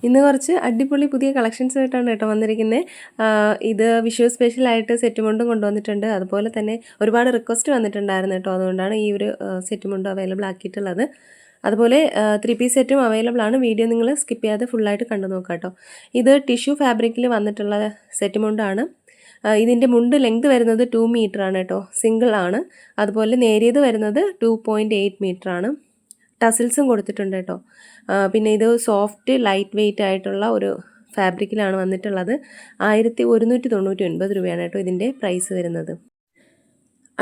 ഇന്ന് കുറച്ച് അടിപൊളി പുതിയ കളക്ഷൻസ് ആയിട്ടാണ് കേട്ടോ വന്നിരിക്കുന്നത്. ഇത് വിഷു സ്പെഷ്യലായിട്ട് സെറ്റ് മുണ്ടും കൊണ്ടുവന്നിട്ടുണ്ട്. അതുപോലെ തന്നെ ഒരുപാട് റിക്വസ്റ്റ് വന്നിട്ടുണ്ടായിരുന്നു കേട്ടോ. അതുകൊണ്ടാണ് ഈ ഒരു സെറ്റ് മുണ്ട് അവൈലബിൾ ആക്കിയിട്ടുള്ളത്. അതുപോലെ 3 പീസ് സെറ്റും അവൈലബിൾ ആണ്. വീഡിയോ നിങ്ങൾ സ്കിപ്പ് ചെയ്യാതെ ഫുള്ളായിട്ട് കണ്ടു നോക്കാം കേട്ടോ. ഇത് ടിഷ്യൂ ഫാബ്രിക്കിൽ വന്നിട്ടുള്ള സെറ്റ് മുണ്ടാണ്. ഇതിൻ്റെ മുണ്ട് ലെങ്ത് വരുന്നത് 2 മീറ്റർ ആണ് കേട്ടോ. സിംഗിൾ ആണ്. അതുപോലെ നേരിയത് വരുന്നത് 2.8 മീറ്റർ ആണ്. ടസിൽസും കൊടുത്തിട്ടുണ്ട് കേട്ടോ. പിന്നെ ഇത് സോഫ്റ്റ് ലൈറ്റ് വെയ്റ്റ് ആയിട്ടുള്ള ഒരു ഫാബ്രിക്കിലാണ് വന്നിട്ടുള്ളത്. 1199 രൂപയാണ് കേട്ടോ ഇതിൻ്റെ പ്രൈസ് വരുന്നത്.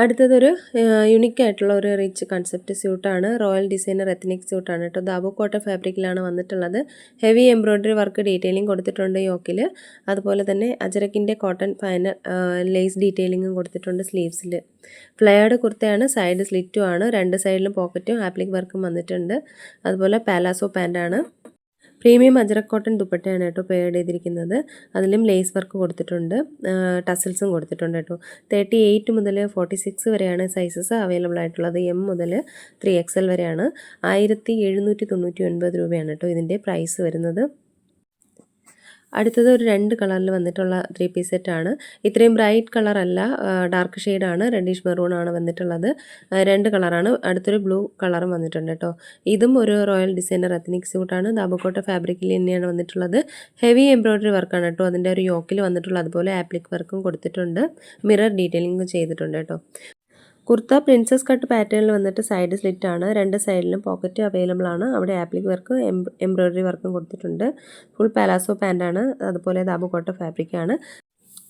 അടുത്തതൊരു യുണീക്ക് ആയിട്ടുള്ള ഒരു റിച്ച് കൺസെപ്റ്റ് സ്യൂട്ടാണ്. റോയൽ ഡിസൈനർ എത്നിക് സ്യൂട്ടാണ് കേട്ടോ. ദാബു കോട്ട ഫാബ്രിക്കിലാണ് വന്നിട്ടുള്ളത്. ഹെവി എംബ്രോയ്ഡറി വർക്ക് ഡീറ്റെയിലിംഗ് കൊടുത്തിട്ടുണ്ട് യോക്കിൽ. അതുപോലെ തന്നെ അജരക്കിൻ്റെ കോട്ടൺ ഫൈനൽ ലേസ് ഡീറ്റെയിലിംഗും കൊടുത്തിട്ടുണ്ട് സ്ലീവ്സിൽ. ഫ്ലെയർഡ് കുർത്തയാണ്. സൈഡ് സ്ലിറ്റും ആണ്. രണ്ട് സൈഡിലും പോക്കറ്റും ആപ്ലിക് വർക്കും വന്നിട്ടുണ്ട്. അതുപോലെ പാലാസോ പാൻ്റാണ്. പ്രീമിയം അജ്രക് കോട്ടൺ ദുപ്പട്ടയാണ് കേട്ടോ പെയർഡ് ചെയ്തിരിക്കുന്നത്. അതിലും ലേസ് വർക്ക് കൊടുത്തിട്ടുണ്ട്. ടസൽസും കൊടുത്തിട്ടുണ്ട് കേട്ടോ. 38 മുതൽ 46 വരെയാണ് സൈസസ് അവൈലബിൾ ആയിട്ടുള്ളത്. എം മുതൽ 3XL വരെയാണ്. 1799 രൂപയാണ് കേട്ടോ ഇതിൻ്റെ പ്രൈസ് വരുന്നത്. അടുത്തത് ഒരു 2 കളറിൽ വന്നിട്ടുള്ള 3 പീസ് സെറ്റാണ്. ഇത്രയും ബ്രൈറ്റ് കളറല്ല, ഡാർക്ക് ഷെയ്ഡാണ്. റെഡിഷ് മെറൂൺ ആണ് വന്നിട്ടുള്ളത്. 2 കളറാണ്. അടുത്തൊരു ബ്ലൂ കളറും വന്നിട്ടുണ്ട് കേട്ടോ. ഇതും ഒരു റോയൽ ഡിസൈനർ എത്നിക് സ്യൂട്ടാണ്. ദാബുക്കോട്ട ഫാബ്രിക്കിൽ തന്നെയാണ് വന്നിട്ടുള്ളത്. ഹെവി എംബ്രോയ്ഡറി വർക്കാണ് കേട്ടോ. അതിൻ്റെ ഒരു യോക്കിൽ വന്നിട്ടുള്ള അതുപോലെ ആപ്ലിക് വർക്കും കൊടുത്തിട്ടുണ്ട്. മിറർ ഡീറ്റെയിലിംഗ് ചെയ്തിട്ടുണ്ട് കേട്ടോ. കുർത്ത പ്രിൻസസ് കട്ട് പാറ്റേണിൽ വന്നിട്ട് സൈഡ് സ്ലിറ്റ് ആണ്. രണ്ട് സൈഡിലും പോക്കറ്റ് അവൈലബിൾ ആണ്. അവിടെ ആപ്ലിക് വർക്ക് എംബ്രോയ്ഡറി വർക്കും കൊടുത്തിട്ടുണ്ട്. ഫുൾ പാലാസോ പാൻ്റാണ്. അതുപോലെ ദാബുക്കോട്ട ഫാബ്രിക്കാണ്.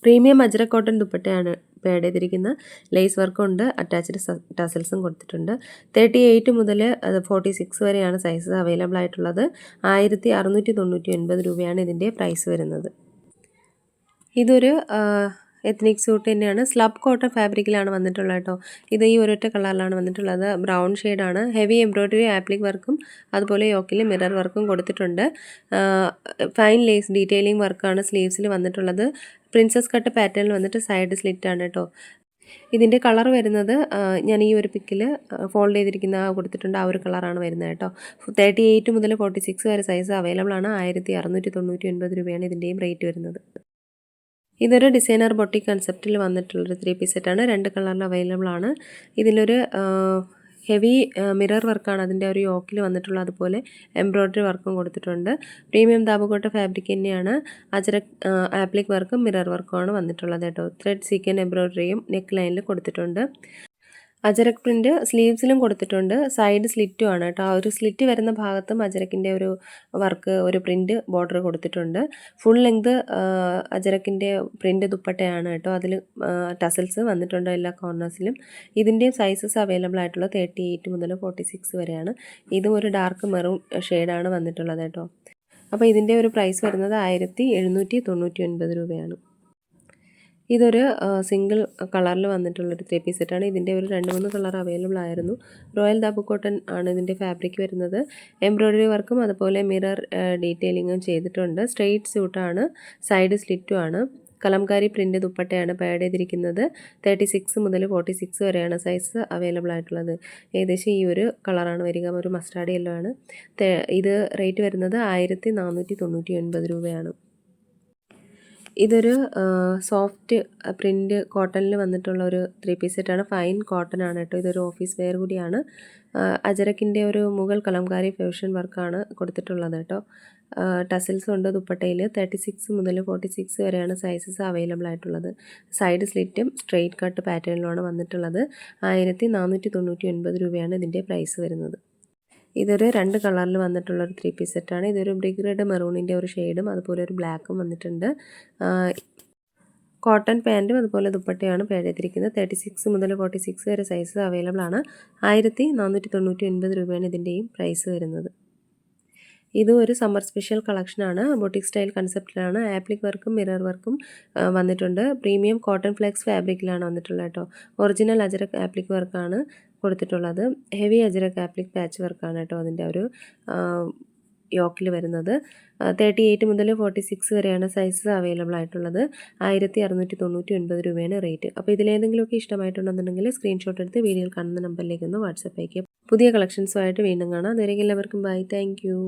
പ്രീമിയം അജ്രക് കോട്ടൺ ദുപ്പട്ടയാണ് പേഡ് ചെയ്തിരിക്കുന്ന. ലേസ് വർക്കും ഉണ്ട്. അറ്റാച്ച്ഡ് ടസൽസും കൊടുത്തിട്ടുണ്ട്. 38 മുതൽ 46 വരെയാണ് സൈസസ് അവൈലബിൾ ആയിട്ടുള്ളത്. 1699 രൂപയാണ് ഇതിൻ്റെ പ്രൈസ് വരുന്നത്. ഇതൊരു എത്നിക് സൂട്ട് തന്നെയാണ്. സ്ലബ് കോട്ടൺ ഫാബ്രിക്കിലാണ് വന്നിട്ടുള്ളത് കേട്ടോ. ഇത് ഈ ഒരൊറ്റ കളറിലാണ് വന്നിട്ടുള്ളത്. ബ്രൗൺ ഷെയ്ഡാണ്. ഹെവി എംബ്രോയ്ഡറി ആപ്ലിക് വർക്കും അതുപോലെ യോക്കിൽ മിറർ വർക്കും കൊടുത്തിട്ടുണ്ട്. ഫൈൻ ലേസ് ഡീറ്റെയിലിംഗ് വർക്കാണ് സ്ലീവ്സിൽ വന്നിട്ടുള്ളത്. പ്രിൻസസ് കട്ട് പാറ്റേണിൽ വന്നിട്ട് സൈഡ് സ്ലിറ്റ് ആണ് കേട്ടോ. ഇതിൻ്റെ കളർ വരുന്നത് ഞാൻ ഈ ഒരു പിക്കിൽ ഫോൾഡ് ചെയ്തിരിക്കുന്ന കൊടുത്തിട്ടുണ്ട്. ആ ഒരു കളറാണ് വരുന്നത് കേട്ടോ. 38 മുതൽ 46 വരെ സൈസ് അവൈലബിൾ ആണ്. 1699 രൂപയാണ് ഇതിൻ്റെയും റേറ്റ് വരുന്നത്. ഇതൊരു ഡിസൈനർ ബൊട്ടിക് കൺസെപ്റ്റിൽ വന്നിട്ടുള്ളൊരു 3 പീസ് സെറ്റാണ്. 2 കളറിൽ അവൈലബിൾ ആണ്. ഇതിലൊരു ഹെവി മിറർ വർക്കാണ് അതിൻ്റെ ഒരു യോക്കിൽ വന്നിട്ടുള്ളത്. അതുപോലെ എംബ്രോയ്ഡറി വർക്കും കൊടുത്തിട്ടുണ്ട്. പ്രീമിയം ദാബുക്കോട്ട ഫാബ്രിക് തന്നെയാണ്. അജരക് ആപ്ലിക് വർക്കും മിറർ വർക്കുമാണ് വന്നിട്ടുള്ളത് കേട്ടോ. ത്രെഡ് സീക്വൻ എംബ്രോയ്ഡറിയും നെക്ക് ലൈനിൽ കൊടുത്തിട്ടുണ്ട്. അജരക് പ്രിൻറ്റ് സ്ലീവ്സിലും കൊടുത്തിട്ടുണ്ട്. സൈഡ് സ്ലിറ്റും ആണ് കേട്ടോ. ആ ഒരു സ്ലിറ്റ് വരുന്ന ഭാഗത്തും അജരക്കിൻ്റെ ഒരു വർക്ക്, ഒരു പ്രിൻറ്റ് ബോർഡർ കൊടുത്തിട്ടുണ്ട്. ഫുൾ ലെങ്ത് അജരക്കിൻ്റെ പ്രിൻറ്റ് ദുപ്പട്ടയാണ് കേട്ടോ. അതിൽ ടസൽസ് വന്നിട്ടുണ്ട് എല്ലാ കോർണേഴ്സിലും. ഇതിൻ്റെ സൈസസ് അവൈലബിൾ ആയിട്ടുള്ള 38 മുതൽ 46 വരെയാണ്. ഇതും ഒരു ഡാർക്ക് മെറൂൺ ഷെയ്ഡാണ് വന്നിട്ടുള്ളത് കേട്ടോ. അപ്പോൾ ഇതിൻ്റെ ഒരു പ്രൈസ് വരുന്നത് 1799 രൂപയാണ്. ഇതൊരു സിംഗിൾ കളറിൽ വന്നിട്ടുള്ളൊരു 3 പീസ് സെറ്റാണ്. ഇതിൻ്റെ ഒരു 2-3 കളർ അവൈലബിൾ ആയിരുന്നു. റോയൽ ദാബു കോട്ടൺ ആണ് ഇതിൻ്റെ ഫാബ്രിക് വരുന്നത്. എംബ്രോയ്ഡറി വർക്കും അതുപോലെ മിറർ ഡീറ്റെയിലിങ്ങും ചെയ്തിട്ടുണ്ട്. സ്ട്രെയിറ്റ് സ്യൂട്ടാണ്. സൈഡ് സ്ലിറ്റും ആണ്. കലംകാരി പ്രിൻ്റ് ദുപ്പട്ടയാണ് പേഡ് ചെയ്തിരിക്കുന്നത്. 36 മുതൽ 46 വരെയാണ് സൈസ് അവൈലബിൾ ആയിട്ടുള്ളത്. ഏകദേശം ഈ ഒരു കളറാണ് വരിക. ഒരു മസ്റ്റാർഡ് യെല്ലോ ആണ്. ഇത് റേറ്റ് വരുന്നത് 1499 രൂപയാണ്. ഇതൊരു സോഫ്റ്റ് പ്രിൻറ്റ് കോട്ടണിൽ വന്നിട്ടുള്ള ഒരു 3 പീസ് സെറ്റാണ്. ഫൈൻ കോട്ടൺ ആണ് കേട്ടോ. ഇതൊരു ഓഫീസ് വെയർ കൂടിയാണ്. അജരക്കിൻ്റെ ഒരു മുഗൾ കലംകാരി ഫ്യൂഷൻ വർക്കാണ് കൊടുത്തിട്ടുള്ളത് കേട്ടോ. ടസൽസ് ഉണ്ട് ദുപ്പട്ടയിൽ. 36 മുതൽ 46 വരെയാണ് സൈസസ് അവൈലബിൾ ആയിട്ടുള്ളത്. സൈഡ് സ്ലിറ്റും സ്ട്രെയിറ്റ് കട്ട് പാറ്റേണിലുമാണ് വന്നിട്ടുള്ളത്. 1499 രൂപയാണ് ഇതിൻ്റെ പ്രൈസ് വരുന്നത്. ഇതൊരു 2 കളറിൽ വന്നിട്ടുള്ളൊരു 3 പീസ് സെറ്റാണ്. ഇതൊരു ബ്രിക്ക് റെഡ് മെറൂണിൻ്റെ ഒരു ഷെയ്ഡും അതുപോലെ ഒരു ബ്ലാക്കും വന്നിട്ടുണ്ട്. കോട്ടൺ പാൻറ്റും അതുപോലെ ദുപ്പട്ടയാണ് പേഡ് ചെയ്തിരിക്കുന്നത്. 36 മുതൽ 46 വരെ സൈസ് അവൈലബിൾ ആണ്. 1499 രൂപയാണ് ഇതിൻ്റെയും പ്രൈസ് വരുന്നത്. ഇതും ഒരു സമ്മർ സ്പെഷ്യൽ കളക്ഷനാണ്. ബൊട്ടിക് സ്റ്റൈൽ കൺസെപ്റ്റിലാണ്. ആപ്ലിക് വർക്കും മിറർ വർക്കും വന്നിട്ടുണ്ട്. പ്രീമിയം കോട്ടൺ ഫ്ലെക്സ് ഫാബ്രിക്കിലാണ് വന്നിട്ടുള്ളത് കേട്ടോ. ഒറിജിനൽ അജരക് ആപ്ലിക് വർക്കാണ് കൊടുത്തിട്ടുള്ളത്. ഹെവി അജരക് ആപ്ലിക് പാച്ച് വർക്കാണ് കേട്ടോ അതിൻ്റെ ഒരു യോക്കിൽ വരുന്നത്. 38 മുതൽ 46 വരെയാണ് സൈസ് അവൈലബിൾ ആയിട്ടുള്ളത്. 1699 രൂപയാണ് റേറ്റ്. അപ്പോൾ ഇതിലേതെങ്കിലുമൊക്കെ ഇഷ്ടമായിട്ടുണ്ടെന്നുണ്ടെങ്കിൽ സ്ക്രീൻഷോട്ട് എടുത്ത് വീഡിയോയിൽ കാണുന്ന നമ്പറിലേക്ക് ഒന്ന് വാട്സപ്പ് അയക്കുക. പുതിയ കളക്ഷൻസുമായിട്ട് വീണ്ടും കാണാം. അതുവരെ എല്ലാവർക്കും ബൈ. Thank you.